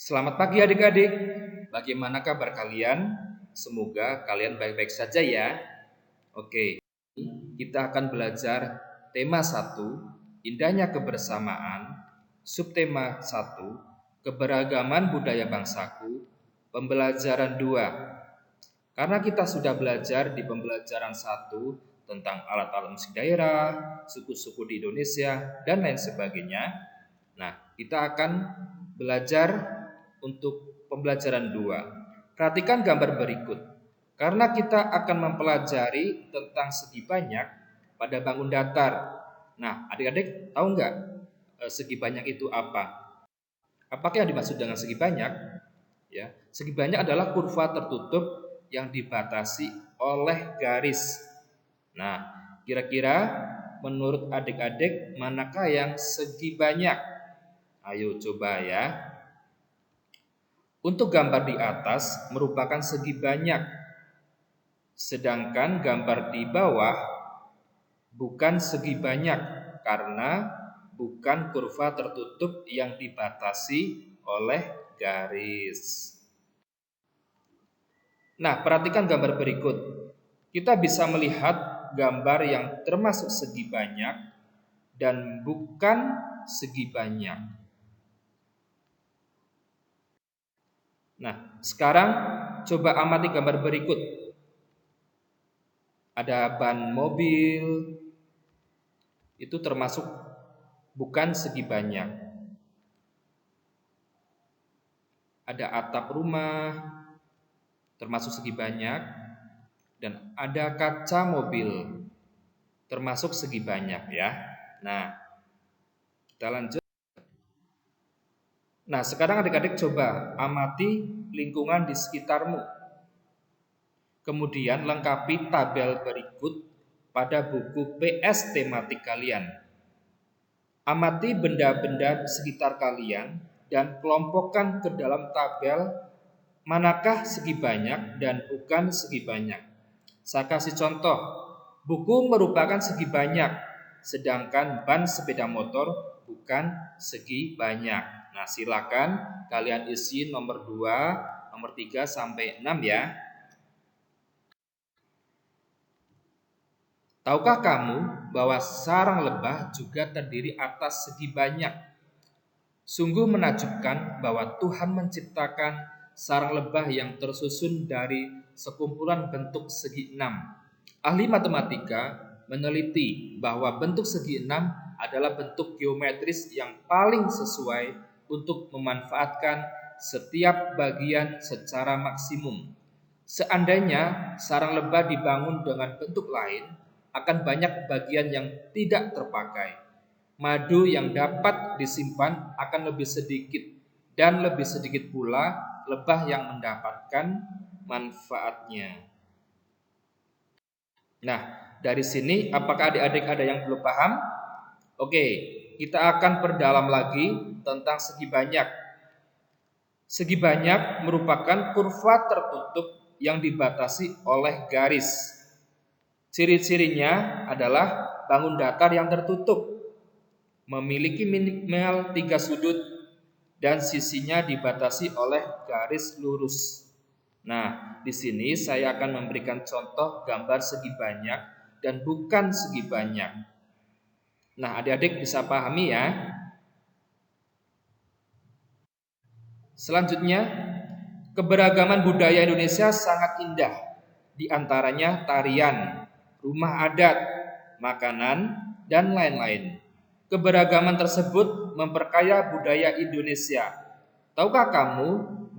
Selamat pagi adik-adik. Bagaimana kabar kalian? Semoga kalian baik-baik saja ya. Oke, kita akan belajar tema 1, indahnya kebersamaan, subtema 1, keberagaman budaya bangsaku, pembelajaran 2. Karena kita sudah belajar di pembelajaran 1 tentang alat-alat musik daerah, suku-suku di Indonesia, dan lain sebagainya. Nah, kita akan belajar untuk pembelajaran 2. Perhatikan gambar berikut. Karena kita akan mempelajari tentang segi banyak pada bangun datar. Nah, adik-adik tahu nggak segi banyak itu apa? Apakah yang dimaksud dengan segi banyak? Ya, segi banyak adalah kurva tertutup yang dibatasi oleh garis. Nah, kira-kira menurut adik-adik manakah yang segi banyak? Ayo coba ya. Untuk gambar di atas merupakan segi banyak, sedangkan gambar di bawah bukan segi banyak karena bukan kurva tertutup yang dibatasi oleh garis. Nah, perhatikan gambar berikut. Kita bisa melihat gambar yang termasuk segi banyak dan bukan segi banyak. Nah, sekarang coba amati gambar berikut. Ada ban mobil, itu termasuk bukan segi banyak. Ada atap rumah, termasuk segi banyak. Dan ada kaca mobil, termasuk segi banyak ya. Nah, kita lanjut. Nah, sekarang adik-adik coba amati lingkungan di sekitarmu. Kemudian lengkapi tabel berikut pada buku PS tematik kalian. Amati benda-benda di sekitar kalian dan kelompokkan ke dalam tabel manakah segi banyak dan bukan segi banyak. Saya kasih contoh, buku merupakan segi banyak, sedangkan ban sepeda motor bukan segi banyak. Nah, silakan kalian isi nomor 2, nomor 3 sampai 6 ya. Tahukah kamu bahwa sarang lebah juga terdiri atas segi banyak? Sungguh menakjubkan bahwa Tuhan menciptakan sarang lebah yang tersusun dari sekumpulan bentuk segi 6. Ahli matematika meneliti bahwa bentuk segi 6 adalah bentuk geometris yang paling sesuai untuk memanfaatkan setiap bagian secara maksimum. Seandainya sarang lebah dibangun dengan bentuk lain, akan banyak bagian yang tidak terpakai. Madu yang dapat disimpan akan lebih sedikit, dan lebih sedikit pula lebah yang mendapatkan manfaatnya. Nah, dari sini apakah adik-adik ada yang belum paham? Oke, kita akan perdalam lagi tentang segi banyak. Segi banyak merupakan kurva tertutup yang dibatasi oleh garis. Ciri-cirinya adalah bangun datar yang tertutup, memiliki minimal 3 sudut dan sisinya dibatasi oleh garis lurus. Nah, di sini saya akan memberikan contoh gambar segi banyak dan bukan segi banyak. Nah, adik-adik bisa pahami ya. Selanjutnya, keberagaman budaya Indonesia sangat indah. Di antaranya tarian, rumah adat, makanan, dan lain-lain. Keberagaman tersebut memperkaya budaya Indonesia. Tahukah kamu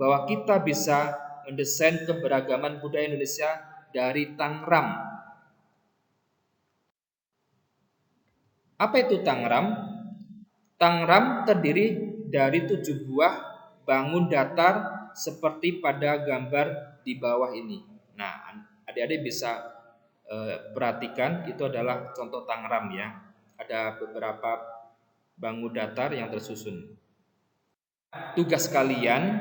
bahwa kita bisa mendesain keberagaman budaya Indonesia dari Tangram? Apa itu Tangram? Tangram terdiri dari 7 buah bangun datar seperti pada gambar di bawah ini. Nah, adik-adik bisa perhatikan itu adalah contoh Tangram ya. Ada beberapa bangun datar yang tersusun. Tugas kalian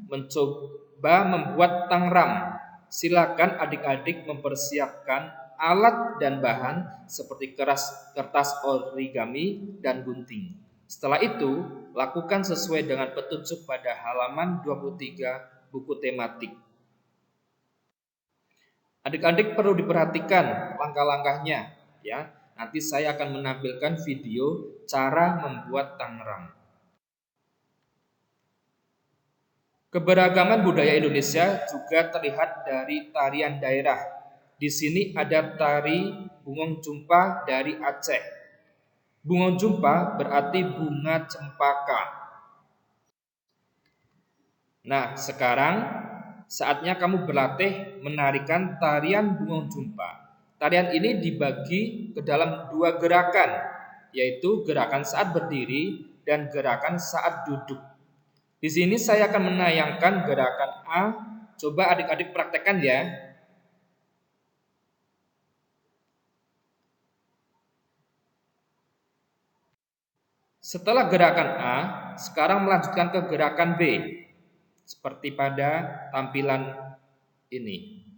mencoba membuat Tangram. Silakan adik-adik mempersiapkan alat dan bahan seperti kertas origami dan gunting. Setelah itu, lakukan sesuai dengan petunjuk pada halaman 23 buku tematik. Adik-adik perlu diperhatikan langkah-langkahnya ya. Nanti saya akan menampilkan video cara membuat Tangerang. Keberagaman budaya Indonesia juga terlihat dari tarian daerah. Di sini ada tari Bungong Jumpa dari Aceh. Bungong Jumpa berarti bunga cempaka. Nah, sekarang saatnya kamu berlatih menarikan tarian Bungong Jumpa. Tarian ini dibagi ke dalam 2 gerakan, yaitu gerakan saat berdiri dan gerakan saat duduk. Di sini saya akan menayangkan gerakan A. Coba adik-adik praktekkan ya. Setelah gerakan A, sekarang melanjutkan ke gerakan B. Seperti pada tampilan ini.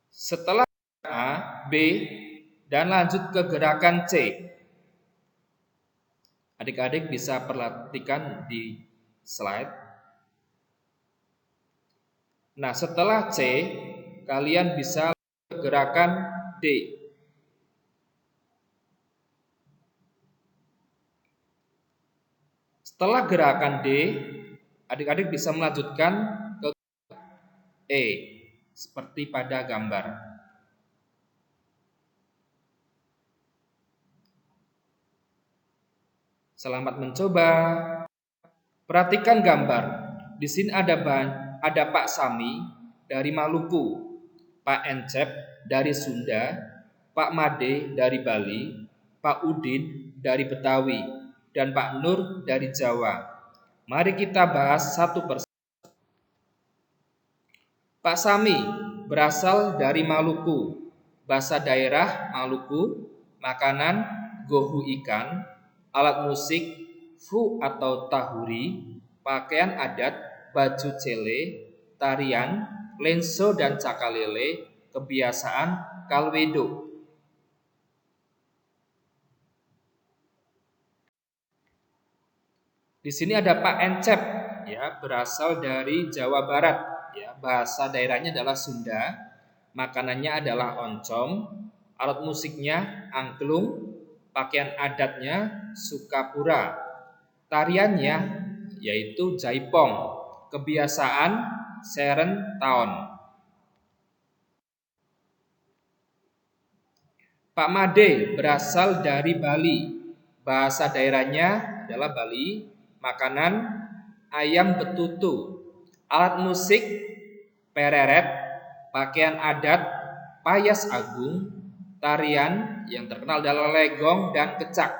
Setelah A, B, dan lanjut ke gerakan C. Adik-adik bisa perhatikan di slide. Nah, setelah C, kalian bisa ke gerakan D. Setelah gerakan D, adik-adik bisa melanjutkan ke E, seperti pada gambar. Selamat mencoba. Perhatikan gambar. Di sini ada Pak Sami dari Maluku, Pak Encep dari Sunda, Pak Made dari Bali, Pak Udin dari Betawi, dan Pak Nur dari Jawa. Mari kita bahas satu persatu. Pak Sami berasal dari Maluku. Bahasa daerah Maluku, makanan gohu ikan, alat musik fu atau tahuri, pakaian adat baju cele, tarian lenso dan cakalele, kebiasaan kalwedo. Di sini ada Pak Encep ya, berasal dari Jawa Barat ya, bahasa daerahnya adalah Sunda, makanannya adalah oncom, alat musiknya angklung, pakaian adatnya Sukapura, tariannya yaitu jaipong, kebiasaan seren taon. Pak Made berasal dari Bali, bahasa daerahnya adalah Bali, makanan ayam betutu, alat musik pereret, pakaian adat payas agung, tarian yang terkenal adalah legong dan kecak.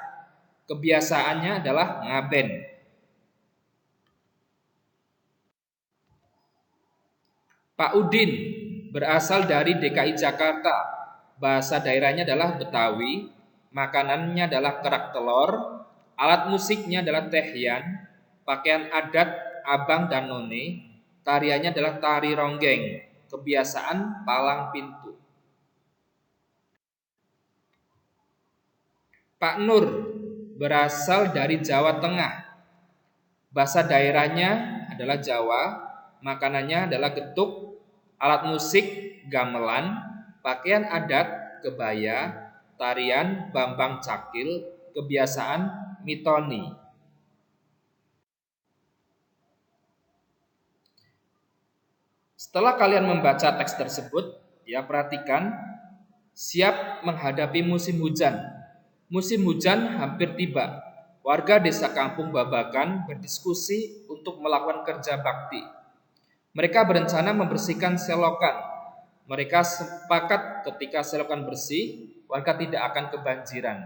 Kebiasaannya adalah ngaben. Pak Udin berasal dari DKI Jakarta. Bahasa daerahnya adalah Betawi, makanannya adalah kerak telur, alat musiknya adalah tehyan, pakaian adat abang dan none, tariannya adalah tari ronggeng, kebiasaan palang pintu. Pak Nur berasal dari Jawa Tengah. Bahasa daerahnya adalah Jawa, makanannya adalah getuk, alat musik gamelan, pakaian adat kebaya, tarian Bambang Cakil, kebiasaan mitoni. Setelah kalian membaca teks tersebut, ya perhatikan, siap menghadapi musim hujan. Musim hujan hampir tiba. Warga desa Kampung Babakan berdiskusi untuk melakukan kerja bakti. Mereka berencana membersihkan selokan. Mereka sepakat ketika selokan bersih, warga tidak akan kebanjiran.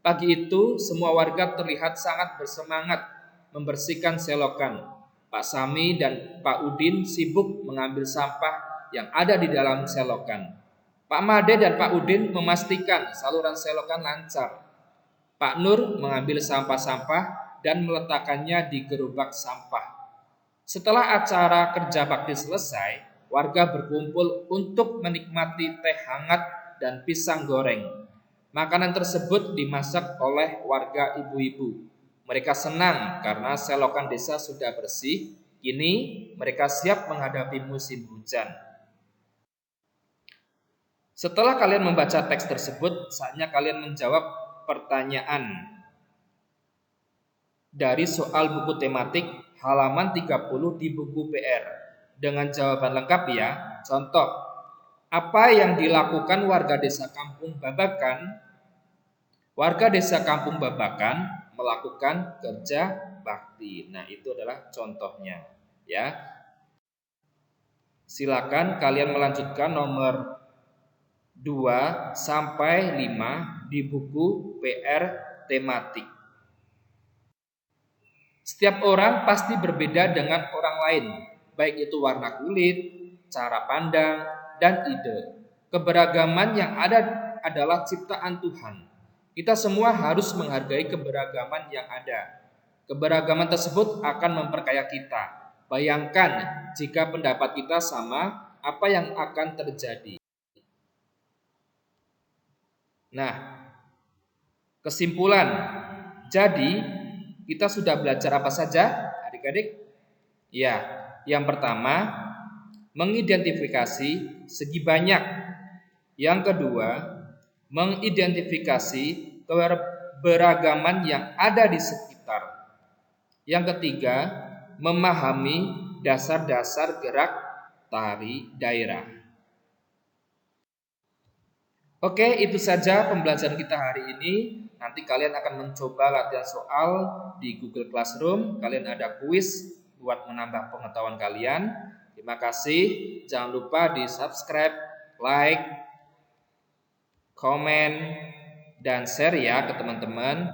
Pagi itu, semua warga terlihat sangat bersemangat membersihkan selokan. Pak Sami dan Pak Udin sibuk mengambil sampah yang ada di dalam selokan. Pak Made dan Pak Udin memastikan saluran selokan lancar. Pak Nur mengambil sampah-sampah dan meletakkannya di gerobak sampah. Setelah acara kerja bakti selesai, warga berkumpul untuk menikmati teh hangat dan pisang goreng. Makanan tersebut dimasak oleh warga ibu-ibu. Mereka senang karena selokan desa sudah bersih. Kini mereka siap menghadapi musim hujan. Setelah kalian membaca teks tersebut, saatnya kalian menjawab pertanyaan dari soal buku tematik halaman 30 di buku PR dengan jawaban lengkap ya. Contoh, apa yang dilakukan warga desa Kampung Babakan? Warga desa Kampung Babakan melakukan kerja bakti. Nah, itu adalah contohnya ya. Silakan kalian melanjutkan nomor 2 sampai 5 di buku PR tematik. Setiap orang pasti berbeda dengan orang lain, baik itu warna kulit, cara pandang, dan ide. Keberagaman yang ada adalah ciptaan Tuhan. Kita semua harus menghargai keberagaman yang ada. Keberagaman tersebut akan memperkaya kita. Bayangkan jika pendapat kita sama, apa yang akan terjadi? Nah, kesimpulan. Jadi, kita sudah belajar apa saja, adik-adik? Ya, yang pertama, mengidentifikasi segi banyak. Yang kedua, mengidentifikasi keberagaman yang ada di sekitar. Yang ketiga, memahami dasar-dasar gerak tari daerah. Oke, itu saja pembelajaran kita hari ini. Nanti kalian akan mencoba latihan soal di Google Classroom. Kalian ada kuis buat menambah pengetahuan kalian. Terima kasih. Jangan lupa di subscribe, like, komen, dan share ya ke teman-teman.